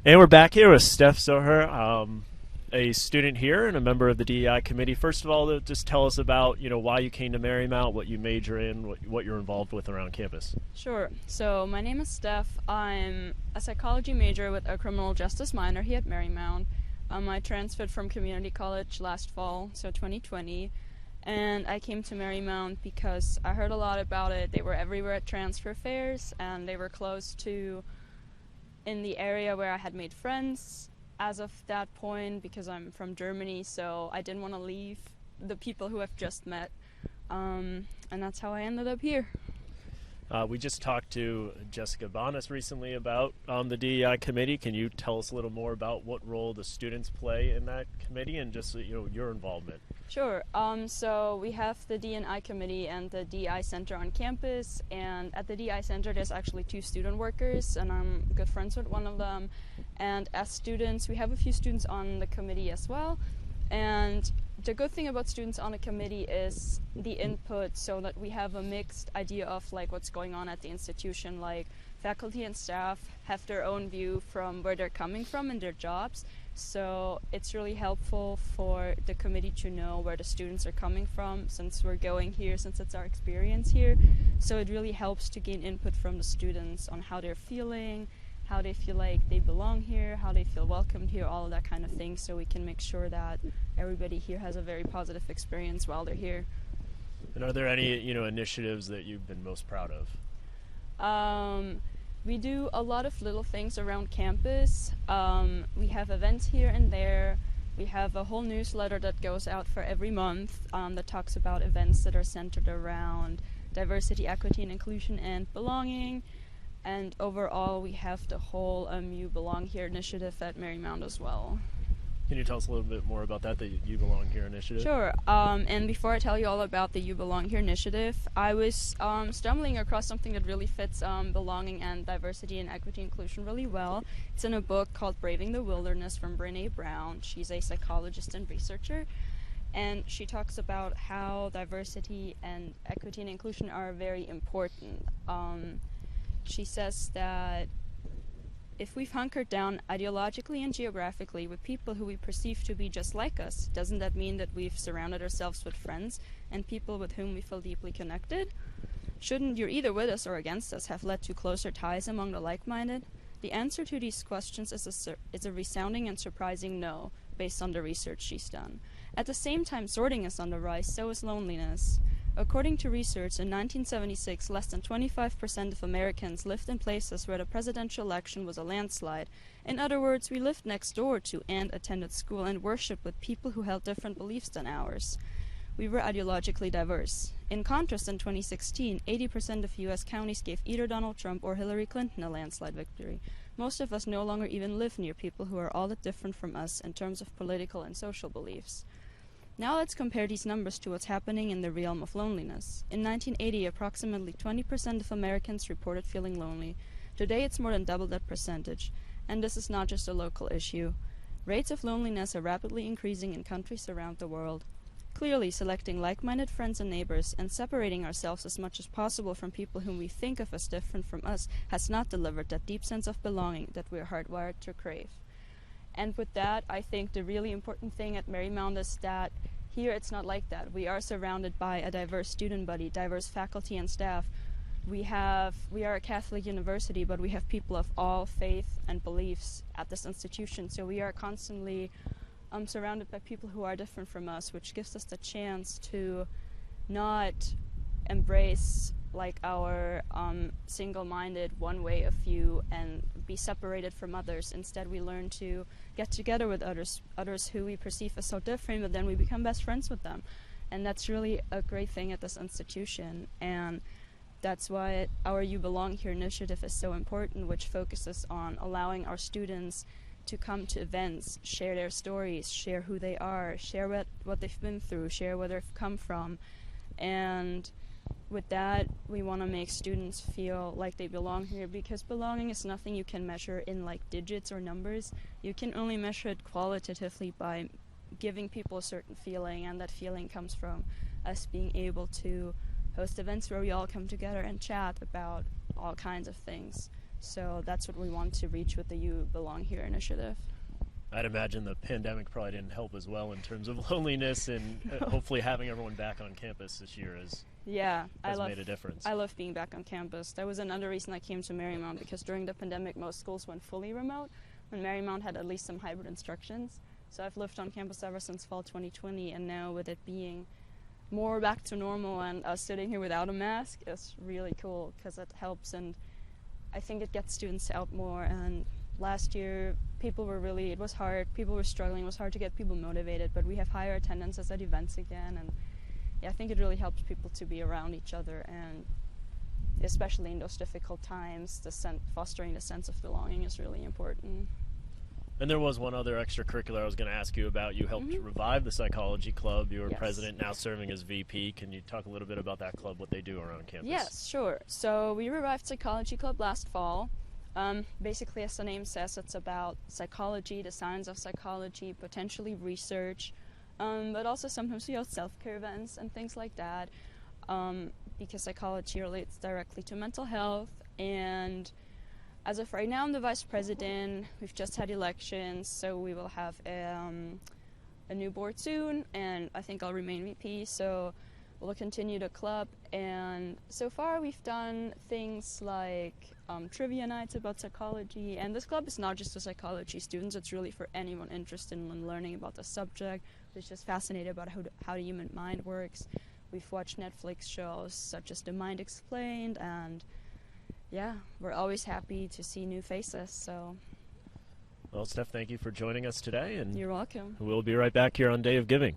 And we're back here with Stef Socher, a student here and a member of the DEI committee. First of all, just tell us about why you came to Marymount, what you major in, what you're involved with around campus. Sure. So my name is Stef. I'm a psychology major with a criminal justice minor here at Marymount. I transferred from community college last fall, so 2020, and I came to Marymount because I heard a lot about it. They were everywhere at transfer fairs, and they were close to in the area where I had made friends as of that point, because I'm from Germany, so I didn't want to leave the people who I've just met, and that's how I ended up here. We just talked to Jessica Bonas recently about the DEI committee. Can you tell us a little more about what role the students play in that committee and just your involvement? Sure. So we have the D&I committee and the DI center on campus, and at the DI center there's actually 2 student workers, and I'm good friends with one of them. And as students, we have a few students on the committee as well. And the good thing about students on the committee is the input, so that we have a mixed idea of what's going on at the institution. Like, faculty and staff have their own view from where they're coming from in their jobs. So it's really helpful for the committee to know where the students are coming from, since we're going here, since it's our experience here. So it really helps to gain input from the students on how they're feeling, how they feel like they belong here, how they feel welcomed here, all of that kind of thing, so we can make sure that everybody here has a very positive experience while they're here. And are there any initiatives that you've been most proud of? We do a lot of little things around campus. We have events here and there. We have a whole newsletter that goes out for every month that talks about events that are centered around diversity, equity, and inclusion and belonging. And overall, we have the whole You Belong Here initiative at Marymount as well. Can you tell us a little bit more about that, the You Belong Here initiative? Sure. And before I tell you all about the You Belong Here initiative, I was stumbling across something that really fits belonging and diversity and equity inclusion really well. It's in a book called Braving the Wilderness from Brené Brown. She's a psychologist and researcher, and she talks about how diversity and equity and inclusion are very important. She says that if we've hunkered down ideologically and geographically with people who we perceive to be just like us, doesn't that mean that we've surrounded ourselves with friends and people with whom we feel deeply connected? Shouldn't your either with us or against us have led to closer ties among the like-minded? The answer to these questions is a resounding and surprising no, based on the research she's done. At the same time sorting is on the rise, so is loneliness. According to research, in 1976, less than 25% of Americans lived in places where the presidential election was a landslide. In other words, we lived next door to and attended school and worshiped with people who held different beliefs than ours. We were ideologically diverse. In contrast, in 2016, 80% of U.S. counties gave either Donald Trump or Hillary Clinton a landslide victory. Most of us no longer even live near people who are all that different from us in terms of political and social beliefs. Now let's compare these numbers to what's happening in the realm of loneliness. In 1980, approximately 20% of Americans reported feeling lonely. Today it's more than double that percentage. And this is not just a local issue. Rates of loneliness are rapidly increasing in countries around the world. Clearly, selecting like-minded friends and neighbors and separating ourselves as much as possible from people whom we think of as different from us has not delivered that deep sense of belonging that we're hardwired to crave. And with that, I think the really important thing at Marymount is that here it's not like that. We are surrounded by a diverse student body, diverse faculty and staff. We are a Catholic university, but we have people of all faith and beliefs at this institution. So we are constantly surrounded by people who are different from us, which gives us the chance to not embrace our single-minded one way of view and be separated from others. Instead, we learn to get together with others who we perceive as so different, but then we become best friends with them. And that's really a great thing at this institution. And that's why our You Belong Here initiative is so important, which focuses on allowing our students to come to events, share their stories, share who they are, share what they've been through, share where they've come from. And with that, we want to make students feel like they belong here, because belonging is nothing you can measure in digits or numbers. You can only measure it qualitatively by giving people a certain feeling, and that feeling comes from us being able to host events where we all come together and chat about all kinds of things. So that's what we want to reach with the You Belong Here initiative. I'd imagine the pandemic probably didn't help as well in terms of loneliness, and hopefully having everyone back on campus this year has made a difference. I love being back on campus. That was another reason I came to Marymount, because during the pandemic most schools went fully remote, and Marymount had at least some hybrid instructions. So I've lived on campus ever since fall 2020, and now with it being more back to normal and us sitting here without a mask, it's really cool because it helps, and I think it gets students out more. And last year it was hard, people were struggling, it was hard to get people motivated, but we have higher attendances at events again, and I think it really helps people to be around each other, and especially in those difficult times, fostering the sense of belonging is really important. And there was one other extracurricular I was going to ask you about. You helped revive the Psychology Club. You were president, now serving as VP. Can you talk a little bit about that club, what they do around campus? Yes, sure. So we revived Psychology Club last fall. Basically, as the name says, it's about psychology, the science of psychology, potentially research, but also sometimes we have self-care events and things like that, because psychology relates directly to mental health. And as of right now, I'm the vice president. We've just had elections, so we will have a new board soon, and I think I'll remain VP, so we'll continue the club. And so far we've done things like trivia nights about psychology, and this club is not just for psychology students, it's really for anyone interested in learning about the subject, who's just fascinated about how the human mind works. We've watched Netflix shows such as The Mind Explained, and we're always happy to see new faces. So, well, Stef, thank you for joining us today, and you're welcome. We'll be right back here on Day of Giving.